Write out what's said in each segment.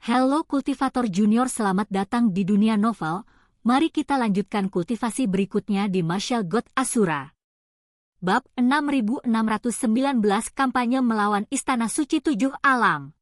Halo kultivator junior, selamat datang di dunia novel. Mari kita lanjutkan kultivasi berikutnya di Martial God Asura. Bab 6619, Kampanye Melawan Istana Suci Tujuh Alam.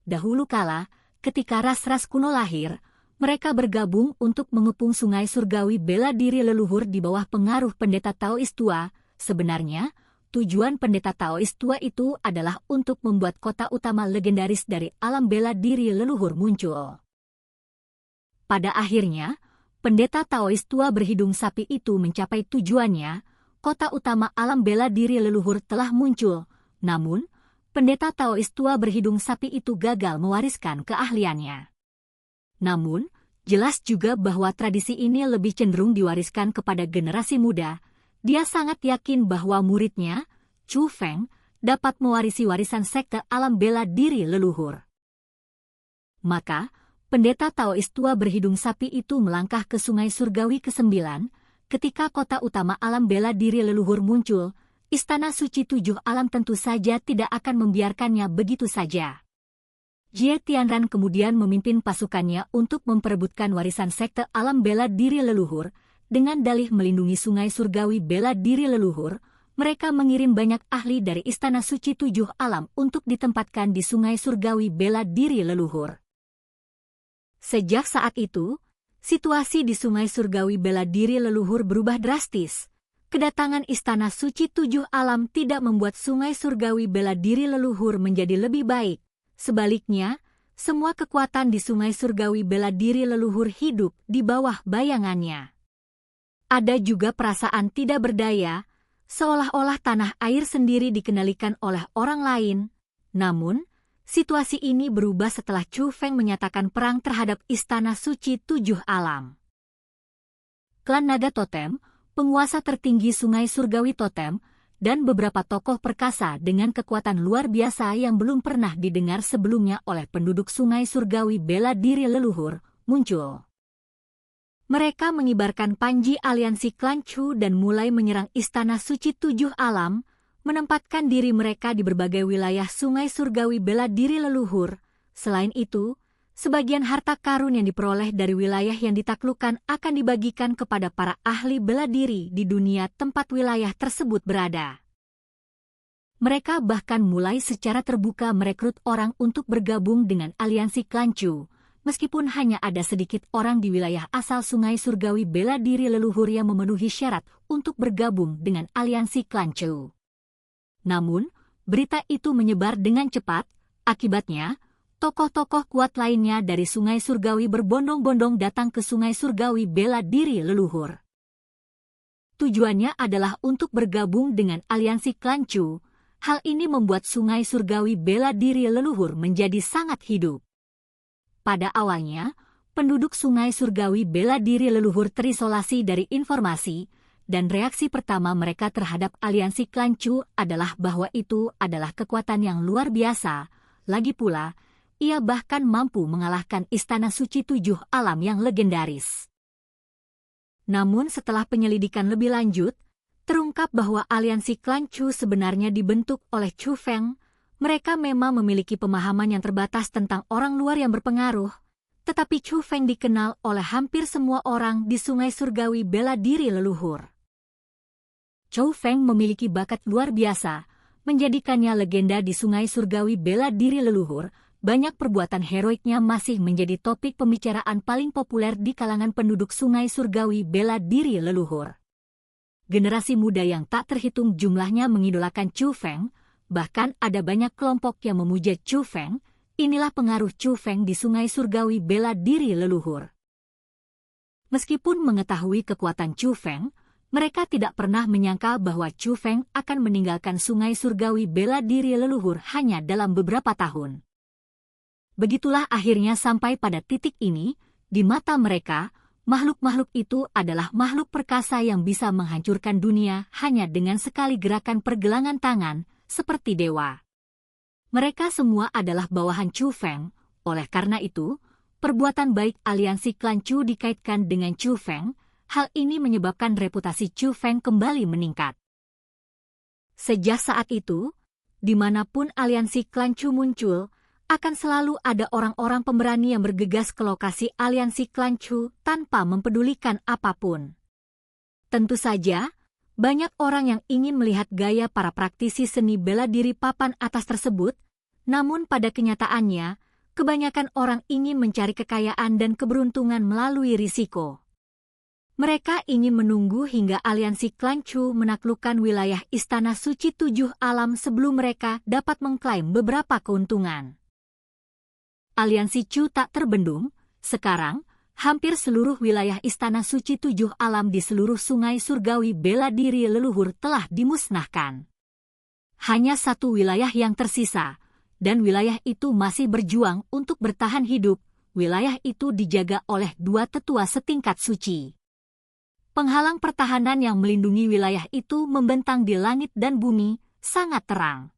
Dahulu kala, ketika ras-ras kuno lahir, mereka bergabung untuk mengepung sungai surgawi bela diri leluhur di bawah pengaruh pendeta Taois tua. Sebenarnya, tujuan pendeta Taois tua itu adalah untuk membuat kota utama legendaris dari alam bela diri leluhur muncul. Pada akhirnya, pendeta Taois tua berhidung sapi itu mencapai tujuannya. Kota utama alam bela diri leluhur telah muncul. Namun, pendeta Taois tua berhidung sapi itu gagal mewariskan keahliannya. Namun, jelas juga bahwa tradisi ini lebih cenderung diwariskan kepada generasi muda. Dia sangat yakin bahwa muridnya, Chu Feng, dapat mewarisi warisan sekte alam bela diri leluhur. Maka, pendeta Taois tua berhidung sapi itu melangkah ke sungai surgawi ke-9. Ketika kota utama alam bela diri leluhur muncul, Istana Suci Tujuh Alam tentu saja tidak akan membiarkannya begitu saja. Jie Tianran kemudian memimpin pasukannya untuk memperebutkan warisan sekte alam bela diri leluhur. Dengan dalih melindungi sungai surgawi bela diri leluhur, mereka mengirim banyak ahli dari Istana Suci Tujuh Alam untuk ditempatkan di sungai surgawi bela diri leluhur. Sejak saat itu, situasi di sungai surgawi bela diri leluhur berubah drastis. Kedatangan Istana Suci Tujuh Alam tidak membuat sungai surgawi bela diri leluhur menjadi lebih baik. Sebaliknya, semua kekuatan di sungai surgawi bela diri leluhur hidup di bawah bayangannya. Ada juga perasaan tidak berdaya, seolah-olah tanah air sendiri dikendalikan oleh orang lain. Namun, situasi ini berubah setelah Chu Feng menyatakan perang terhadap Istana Suci Tujuh Alam. Klan Naga Totem, penguasa tertinggi Sungai Surgawi Totem, dan beberapa tokoh perkasa dengan kekuatan luar biasa yang belum pernah didengar sebelumnya oleh penduduk Sungai Surgawi bela diri leluhur, muncul. Mereka mengibarkan panji aliansi klan Chu dan mulai menyerang Istana Suci Tujuh Alam, menempatkan diri mereka di berbagai wilayah Sungai Surgawi bela diri leluhur. Selain itu, sebagian harta karun yang diperoleh dari wilayah yang ditaklukkan akan dibagikan kepada para ahli bela diri di dunia tempat wilayah tersebut berada. Mereka bahkan mulai secara terbuka merekrut orang untuk bergabung dengan aliansi klan Chu. Meskipun hanya ada sedikit orang di wilayah asal Sungai Surgawi bela diri leluhur yang memenuhi syarat untuk bergabung dengan aliansi klan Chu. Namun, berita itu menyebar dengan cepat. Akibatnya, tokoh-tokoh kuat lainnya dari Sungai Surgawi berbondong-bondong datang ke Sungai Surgawi bela diri leluhur. Tujuannya adalah untuk bergabung dengan aliansi klan Chu. Hal ini membuat Sungai Surgawi bela diri leluhur menjadi sangat hidup. Pada awalnya, penduduk Sungai Surgawi bela diri leluhur terisolasi dari informasi, dan reaksi pertama mereka terhadap aliansi klan Chu adalah bahwa itu adalah kekuatan yang luar biasa. Lagi pula, ia bahkan mampu mengalahkan Istana Suci Tujuh Alam yang legendaris. Namun setelah penyelidikan lebih lanjut, terungkap bahwa aliansi klan Chu sebenarnya dibentuk oleh Chu Feng. Mereka memang memiliki pemahaman yang terbatas tentang orang luar yang berpengaruh, tetapi Chu Feng dikenal oleh hampir semua orang di Sungai Surgawi bela diri leluhur. Chu Feng memiliki bakat luar biasa, menjadikannya legenda di Sungai Surgawi bela diri leluhur. Banyak perbuatan heroiknya masih menjadi topik pembicaraan paling populer di kalangan penduduk Sungai Surgawi bela diri leluhur. Generasi muda yang tak terhitung jumlahnya mengidolakan Chu Feng. Bahkan ada banyak kelompok yang memuja Chu Feng. Inilah pengaruh Chu Feng di Sungai Surgawi bela diri leluhur. Meskipun mengetahui kekuatan Chu Feng, mereka tidak pernah menyangka bahwa Chu Feng akan meninggalkan Sungai Surgawi bela diri leluhur hanya dalam beberapa tahun. Begitulah akhirnya sampai pada titik ini, di mata mereka, makhluk-makhluk itu adalah makhluk perkasa yang bisa menghancurkan dunia hanya dengan sekali gerakan pergelangan tangan, seperti dewa. Mereka semua adalah bawahan Chu Feng. Oleh karena itu, perbuatan baik aliansi klan Chu dikaitkan dengan Chu Feng. Hal ini menyebabkan reputasi Chu Feng kembali meningkat. Sejak saat itu, dimanapun aliansi klan Chu muncul, akan selalu ada orang-orang pemberani yang bergegas ke lokasi aliansi klan Chu tanpa mempedulikan apapun. Tentu saja, banyak orang yang ingin melihat gaya para praktisi seni bela diri papan atas tersebut, namun pada kenyataannya, kebanyakan orang ingin mencari kekayaan dan keberuntungan melalui risiko. Mereka ingin menunggu hingga aliansi klan Chu menaklukkan wilayah Istana Suci Tujuh Alam sebelum mereka dapat mengklaim beberapa keuntungan. Aliansi Chu tak terbendung. Sekarang, hampir seluruh wilayah Istana Suci Tujuh Alam di seluruh sungai surgawi bela diri leluhur telah dimusnahkan. Hanya satu wilayah yang tersisa, dan wilayah itu masih berjuang untuk bertahan hidup. Wilayah itu dijaga oleh dua tetua setingkat suci. Penghalang pertahanan yang melindungi wilayah itu membentang di langit dan bumi, sangat terang.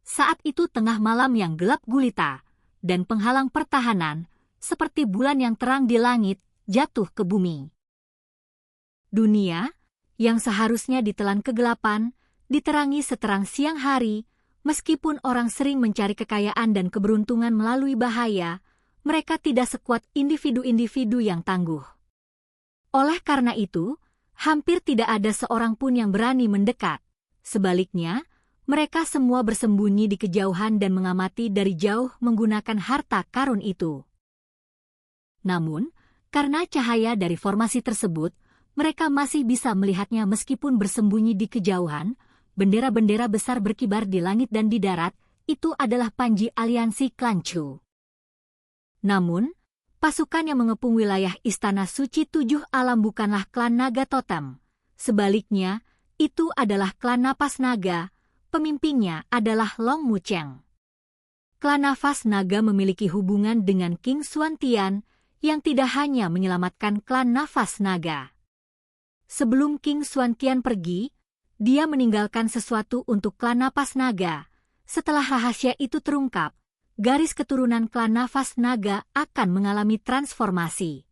Saat itu tengah malam yang gelap gulita, dan penghalang pertahanan, seperti bulan yang terang di langit, jatuh ke bumi. Dunia, yang seharusnya ditelan kegelapan, diterangi seterang siang hari, meskipun orang sering mencari kekayaan dan keberuntungan melalui bahaya, mereka tidak sekuat individu-individu yang tangguh. Oleh karena itu, hampir tidak ada seorang pun yang berani mendekat. Sebaliknya, mereka semua bersembunyi di kejauhan dan mengamati dari jauh menggunakan harta karun itu. Namun, karena cahaya dari formasi tersebut, mereka masih bisa melihatnya meskipun bersembunyi di kejauhan. Bendera-bendera besar berkibar di langit dan di darat, itu adalah panji aliansi klan Chu. Namun, pasukan yang mengepung wilayah Istana Suci Tujuh Alam bukanlah klan Naga Totem. Sebaliknya, itu adalah klan Napas Naga, pemimpinnya adalah Long Mucheng. Klan Nafas Naga memiliki hubungan dengan King Xuantian, yang tidak hanya menyelamatkan klan Nafas Naga. Sebelum King Xuantian pergi, dia meninggalkan sesuatu untuk klan Napas Naga. Setelah rahasia itu terungkap, garis keturunan klan Nafas Naga akan mengalami transformasi.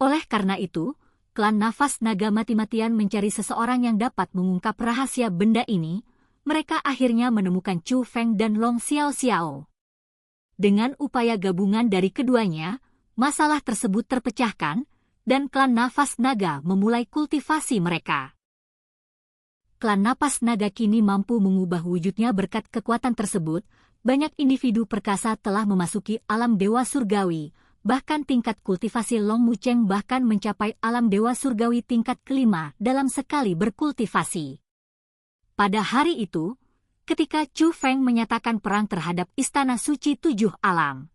Oleh karena itu, klan Nafas Naga mati-matian mencari seseorang yang dapat mengungkap rahasia benda ini. Mereka akhirnya menemukan Chu Feng dan Long Xiao Xiao. Dengan upaya gabungan dari keduanya, masalah tersebut terpecahkan, dan klan Nafas Naga memulai kultivasi mereka. Klan Napas Naga kini mampu mengubah wujudnya berkat kekuatan tersebut. Banyak individu perkasa telah memasuki alam dewa surgawi, bahkan tingkat kultivasi Long Mucheng bahkan mencapai alam dewa surgawi tingkat kelima dalam sekali berkultivasi. Pada hari itu, ketika Chu Feng menyatakan perang terhadap Istana Suci Tujuh Alam,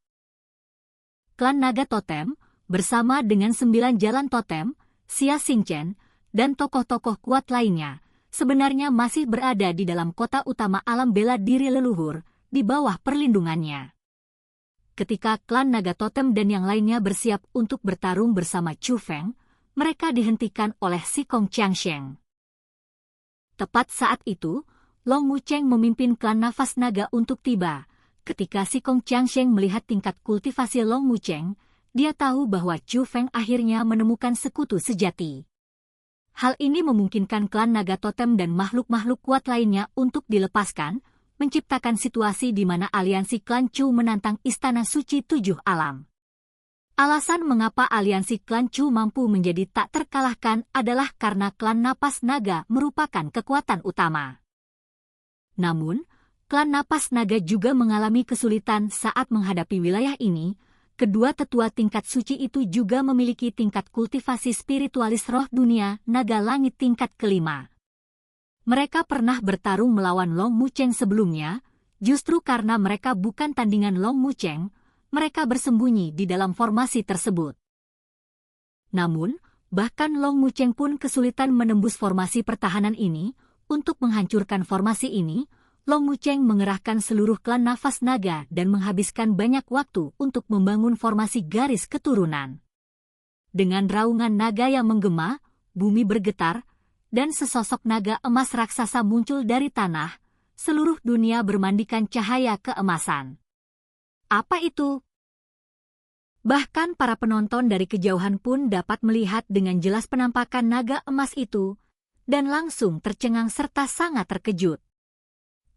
klan Naga Totem, bersama dengan 9 jalan totem, Xia Xingchen, dan tokoh-tokoh kuat lainnya, sebenarnya masih berada di dalam kota utama alam bela diri leluhur, di bawah perlindungannya. Ketika klan Naga Totem dan yang lainnya bersiap untuk bertarung bersama Chu Feng, mereka dihentikan oleh Si Kong Qiangsheng. Tepat saat itu, Long Mucheng memimpin klan Nafas Naga untuk tiba. Ketika Si Kong Qiangsheng melihat tingkat kultivasi Long Mucheng, dia tahu bahwa Chu Feng akhirnya menemukan sekutu sejati. Hal ini memungkinkan klan Naga Totem dan makhluk-makhluk kuat lainnya untuk dilepaskan, menciptakan situasi di mana aliansi klan Chu menantang Istana Suci Tujuh Alam. Alasan mengapa aliansi klan Chu mampu menjadi tak terkalahkan adalah karena klan Napas Naga merupakan kekuatan utama. Namun, klan Napas Naga juga mengalami kesulitan saat menghadapi wilayah ini. Kedua tetua tingkat suci itu juga memiliki tingkat kultivasi spiritualis roh dunia naga langit tingkat kelima. Mereka pernah bertarung melawan Long Mucheng sebelumnya, justru karena mereka bukan tandingan Long Mucheng, mereka bersembunyi di dalam formasi tersebut. Namun, bahkan Long Mucheng pun kesulitan menembus formasi pertahanan ini. Untuk menghancurkan formasi ini, Long Mucheng mengerahkan seluruh klan Nafas Naga dan menghabiskan banyak waktu untuk membangun formasi garis keturunan. Dengan raungan naga yang menggema, bumi bergetar, dan sesosok naga emas raksasa muncul dari tanah, seluruh dunia bermandikan cahaya keemasan. Apa itu? Bahkan para penonton dari kejauhan pun dapat melihat dengan jelas penampakan naga emas itu, dan langsung tercengang serta sangat terkejut.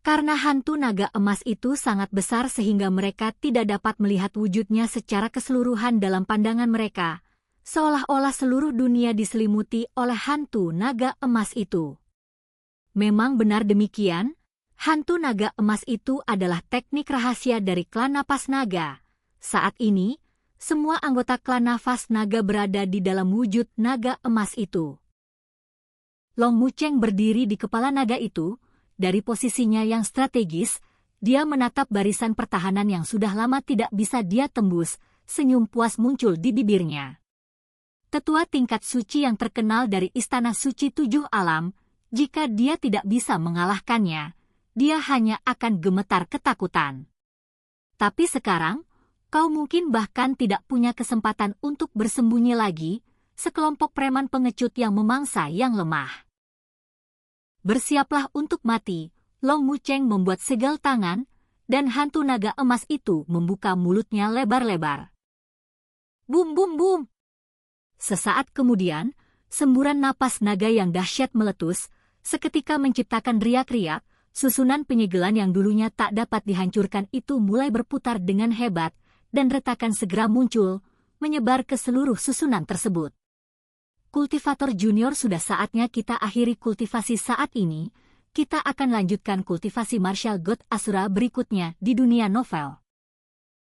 Karena hantu naga emas itu sangat besar sehingga mereka tidak dapat melihat wujudnya secara keseluruhan dalam pandangan mereka, seolah-olah seluruh dunia diselimuti oleh hantu naga emas itu. Memang benar demikian, hantu naga emas itu adalah teknik rahasia dari klan Napas Naga. Saat ini, semua anggota klan Nafas Naga berada di dalam wujud naga emas itu. Long Mucheng berdiri di kepala naga itu. Dari posisinya yang strategis, dia menatap barisan pertahanan yang sudah lama tidak bisa dia tembus. Senyum puas muncul di bibirnya. Tetua tingkat suci yang terkenal dari Istana Suci Tujuh Alam, jika dia tidak bisa mengalahkannya, dia hanya akan gemetar ketakutan. Tapi sekarang, kau mungkin bahkan tidak punya kesempatan untuk bersembunyi lagi, sekelompok preman pengecut yang memangsa yang lemah. Bersiaplah untuk mati, Long Mucheng membuat segel tangan, dan hantu naga emas itu membuka mulutnya lebar-lebar. Bum bum bum! Sesaat kemudian, semburan napas naga yang dahsyat meletus, seketika menciptakan riak-riak, susunan penyegelan yang dulunya tak dapat dihancurkan itu mulai berputar dengan hebat, dan retakan segera muncul, menyebar ke seluruh susunan tersebut. Kultivator Junior, sudah saatnya kita akhiri kultivasi saat ini. Kita akan lanjutkan kultivasi Martial God Asura berikutnya di dunia novel.